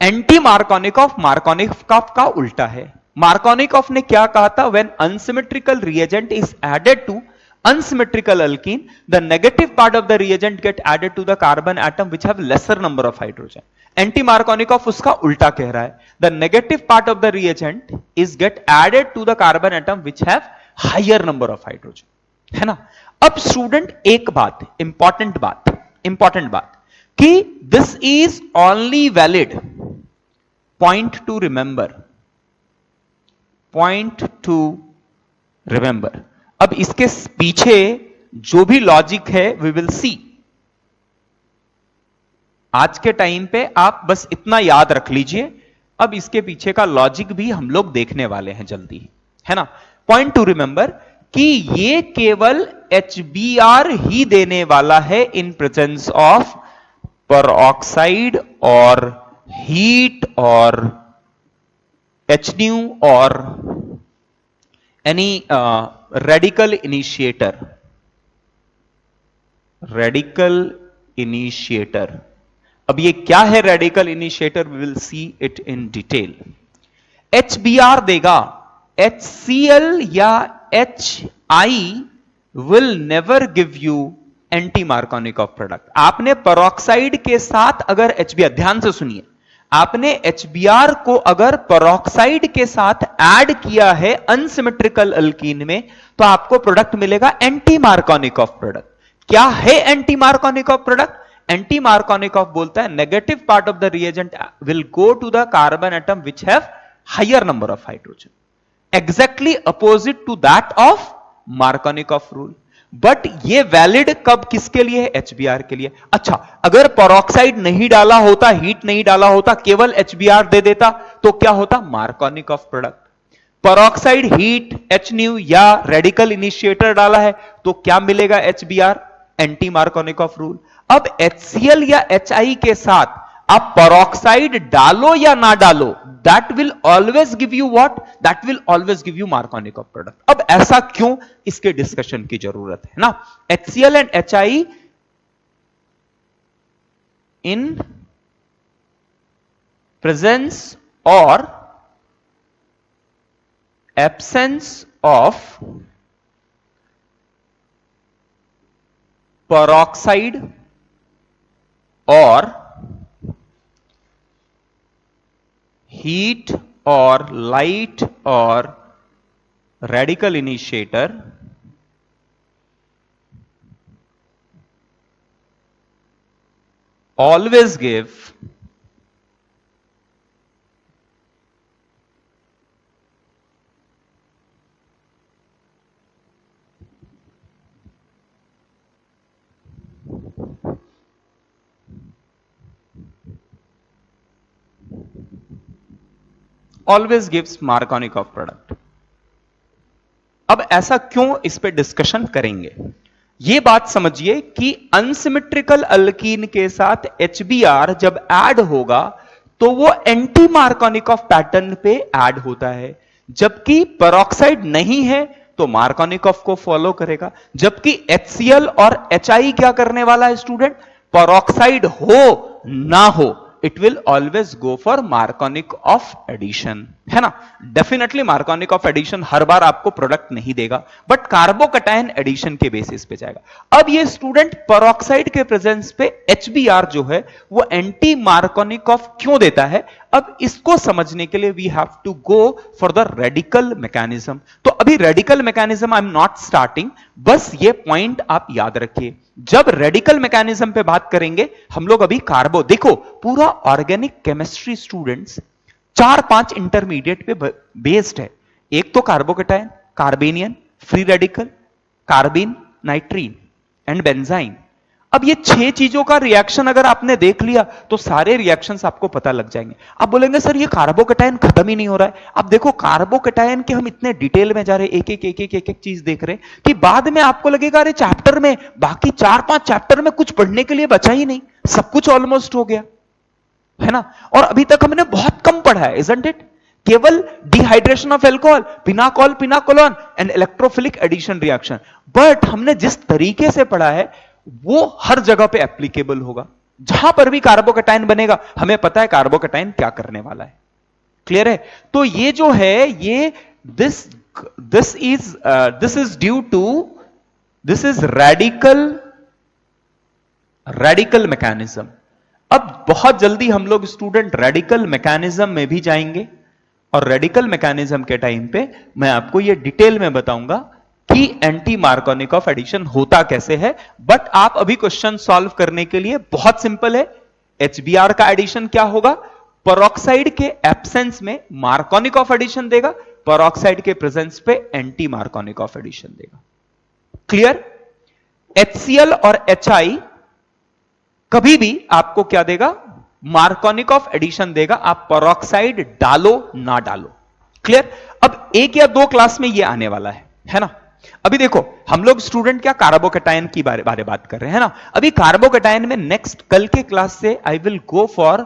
Speaker 1: एंटी मार्कोनिकॉफ मार्कोनिकॉफ का उल्टा है. मार्कोनिकॉफ ने क्या कहा था, when unsymmetrical reagent is added to unsymmetrical alkene, the negative part of the reagent get added to the carbon atom which have lesser number of hydrogen. Anti Markovnikov उसका उल्टा कह रहा है, the negative part of the reagent is get added to the carbon atom which have higher number of hydrogen, है ना. अब student एक बात, इंपॉर्टेंट बात कि this is only valid, point to remember. अब इसके पीछे जो भी लॉजिक है वी विल सी. आज के टाइम पे आप बस इतना याद रख लीजिए, अब इसके पीछे का लॉजिक भी हम लोग देखने वाले हैं जल्दी, है ना. पॉइंट टू रिमेंबर कि ये केवल HBr ही देने वाला है इन प्रेजेंस ऑफ peroxide और हीट और HNu और any radical initiator. Radical initiator. अब ये क्या है radical initiator, we will see it in detail. HBr देगा, HCl या HI will never give you anti Markovnikov product. आपने पेरोक्साइड के साथ अगर HBr, ध्यान से सुनिए, आपने HBr को अगर पेरोक्साइड के साथ ऐड किया है अनसिमेट्रिकल अल्कीन में, तो आपको प्रोडक्ट मिलेगा एंटी मार्कोनिकॉफ प्रोडक्ट। क्या है anti Markovnikov product? Anti Markovnikov बोलता है negative part of the reagent will go to the carbon atom which have higher number of hydrogen, exactly opposite to that of Markovnikov rule. But ये valid कब किसके लिए है? HBr के लिए। अच्छा, अगर पेरोक्साइड नहीं डाला होता, हीट नहीं डाला होता, केवल HBr दे देता, तो क्या होता? Markovnikov product. Peroxide, heat, HNu या रेडिकल इनिशिएटर डाला है, तो क्या मिलेगा? HBr, anti Markovnikov rule. अब HCl या HI के साथ आप पेरोक्साइड डालो या ना डालो, that will always give you what? That will always give you Markovnikov product. अब ऐसा क्यों, इसके डिस्कशन की जरूरत है ना। HCl and HI in presence और absence of peroxide or heat or light or radical initiator always give always gives Markovnikov product. अब ऐसा क्यों, इस पे डिस्कशन करेंगे। यह बात समझिए कि अनसिमेट्रिकल अल्कीन के साथ HBr जब ऐड होगा तो वो एंटी मार्कोनिकॉफ पैटर्न पे ऐड होता है, जबकि पेरोक्साइड नहीं है तो मार्कोनिकॉफ को फॉलो करेगा। जबकि HCl और HI क्या करने वाला है स्टूडेंट? पेरोक्साइड हो ना हो, it will always go for Markovnikov addition, है ना। डेफिनेटली मार्कोनिक ऑफ एडिशन हर बार आपको प्रोडक्ट नहीं देगा, बट कार्बोकटायन एडिशन के बेसिस पे जाएगा। अब ये स्टूडेंट पेरोक्साइड के प्रेजेंस पे HBr जो है वो एंटी मार्कोनिक ऑफ क्यों देता है, अब इसको समझने के लिए we have to go for the radical mechanism. तो अभी radical mechanism I am not starting, बस ये पॉइंट आप याद रखिए। जब रेडिकल मैकेनिज्म पे बात करेंगे हम लोग अभी कार्बो, देखो पूरा ऑर्गेनिक केमिस्ट्री स्टूडेंट्स 4-5 इंटरमीडिएट पे बेस्ड है। एक तो carbocation, carbanion, free radical, carbene, nitrene and benzyne. अब ये 6 चीजों का रिएक्शन अगर आपने देख लिया तो सारे रिएक्शंस आपको पता लग जाएंगे। आप बोलेंगे सर ये कार्बोकटायन खत्म ही नहीं हो रहा है। अब देखो कार्बोकटायन के हम इतने डिटेल में जा रहे हैं, एक एक चीज देख रहे हैं कि बाद में आपको लगेगा अरे चैप्टर में बाकी 4-5 चैप्टर में कुछ पढ़ने के लिए बचा ही नहीं, सब कुछ ऑलमोस्ट हो गया, है ना। और अभी तक हमने बहुत कम पढ़ा है, इजंट इट? केवल dehydration of alcohol, pinacol, pinacolone and electrophilic addition reaction, but हमने जिस तरीके से पढ़ा है वो हर जगह पे एप्लीकेबल होगा। जहां पर भी कार्बोकटायन बनेगा हमें पता है कार्बोकटायन क्या करने वाला है। क्लियर है? तो ये जो है ये this is due to, this is radical mechanism. अब बहुत जल्दी हम लोग स्टूडेंट रेडिकल मैकेनिज्म में भी जाएंगे और रेडिकल मैकेनिज्म के टाइम पे मैं आपको ये डिटेल में बताऊंगा कि एंटी मार्कोनिक ऑफ एडिशन होता कैसे है। बट आप अभी क्वेश्चन सॉल्व करने के लिए बहुत सिंपल है। HBr का एडिशन क्या होगा? पेरोक्साइड के एब्सेंस में मार्कोनिक ऑफ एडिशन देगा, पेरोक्साइड के प्रेजेंस पे एंटी मार्कोनिक ऑफ एडिशन देगा। क्लियर? HCl और HI कभी भी आपको क्या देगा? मार्कोनिक ऑफ एडिशन देगा, आप पेरोक्साइड डालो ना डालो। क्लियर? अब 1 या 2 क्लास में ये आने वाला है ना। अभी देखो हम लोग स्टूडेंट क्या कार्बोकटायन की बारे बात कर रहे हैं ना। अभी कार्बोकटायन में नेक्स्ट कल के क्लास से I will go for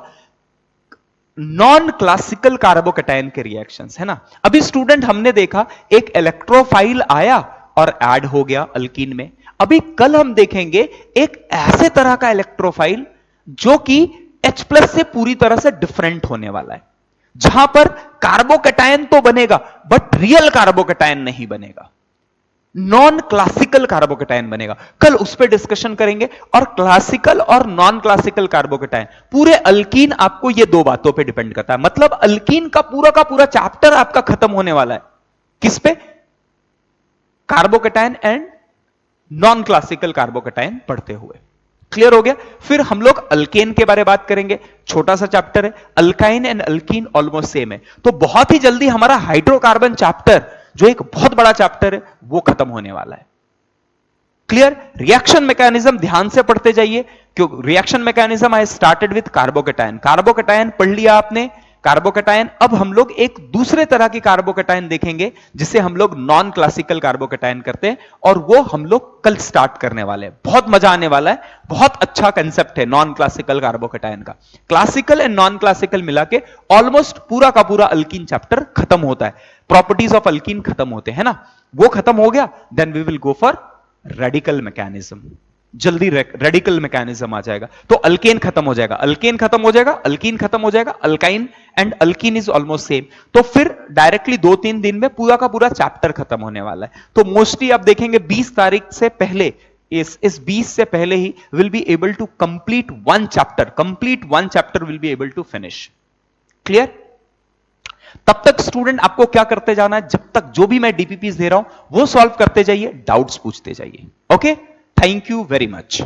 Speaker 1: non classical carbocation के रिएक्शंस, है ना। अभी स्टूडेंट हमने देखा एक इलेक्ट्रोफाइल आया और ऐड हो गया अल्कीन में। अभी कल हम देखेंगे एक ऐसे तरह का इलेक्ट्रोफाइल जो कि H+ से पूरी तरह से डिफरेंट होने वाला है, जहां पर कार्बोकैटायन तो बनेगा बट रियल कार्बोकैटायन नहीं बनेगा, नॉन क्लासिकल कार्बोकैटायन बनेगा। कल उस पर डिस्कशन करेंगे। और क्लासिकल और नॉन क्लासिकल कार्बोकैटायन, पूरे अल्कीन आपको ये दो बातों पे डिपेंड करता है। मतलब अल्कीन का पूरा चैप्टर आपका खत्म होने वाला है किस पे? Carbocation and non classical carbocation पढ़ते हुए। क्लियर हो गया? फिर हम लोग अल्केन के बारे में बात करेंगे, छोटा सा चैप्टर है। Alkyne and alkyne almost same है। तो बहुत ही जल्दी हमारा हाइड्रोकार्बन चैप्टर, जो एक बहुत बड़ा चैप्टर है, वो खत्म होने वाला है। क्लियर? रिएक्शन मैकेनिज्म ध्यान से पढ़ते जाइए, क्यों? Reaction mechanism I started with carbocation. Carbocation पढ़ लिया आपने, कार्बोकैटायन। अब हम लोग एक दूसरे तरह की कार्बोकैटायन देखेंगे जिसे हम लोग नॉन क्लासिकल कार्बोकैटायन करते हैं, और वो हम लोग कल स्टार्ट करने वाले हैं। बहुत मजा आने वाला है, बहुत अच्छा कंसेप्ट है नॉन क्लासिकल कार्बोकैटायन का। क्लासिकल एंड नॉन क्लासिकल मिला के ऑलमोस्ट पूरा का पूरा अल्कीन चैप्टर खत्म होता है। प्रॉपर्टीज ऑफ अल्कीन खत्म होते हैं ना, वो खत्म हो गया। Then we will go for radical mechanism. जल्दी रेडिकल मैकेनिज्म आ जाएगा, तो अल्केन खत्म हो जाएगा, अल्केन खत्म हो जाएगा, अल्कीन खत्म हो जाएगा, alkyne and alkene is almost same. तो फिर डायरेक्टली 2-3 दिन में पूरा का पूरा चैप्टर खत्म होने वाला है। तो मोस्टली आप देखेंगे 20 तारीख से पहले, इस 20 से पहले ही will be able to complete one chapter will be able to finish. Clear? तब तक स्टूडेंट आपको क्या करते जाना है, जब तक जो भी मैं डीपीपीस दे रहा हूं वो सॉल्व करते जाइए, डाउट्स पूछते जाइए। Okay, thank you very much.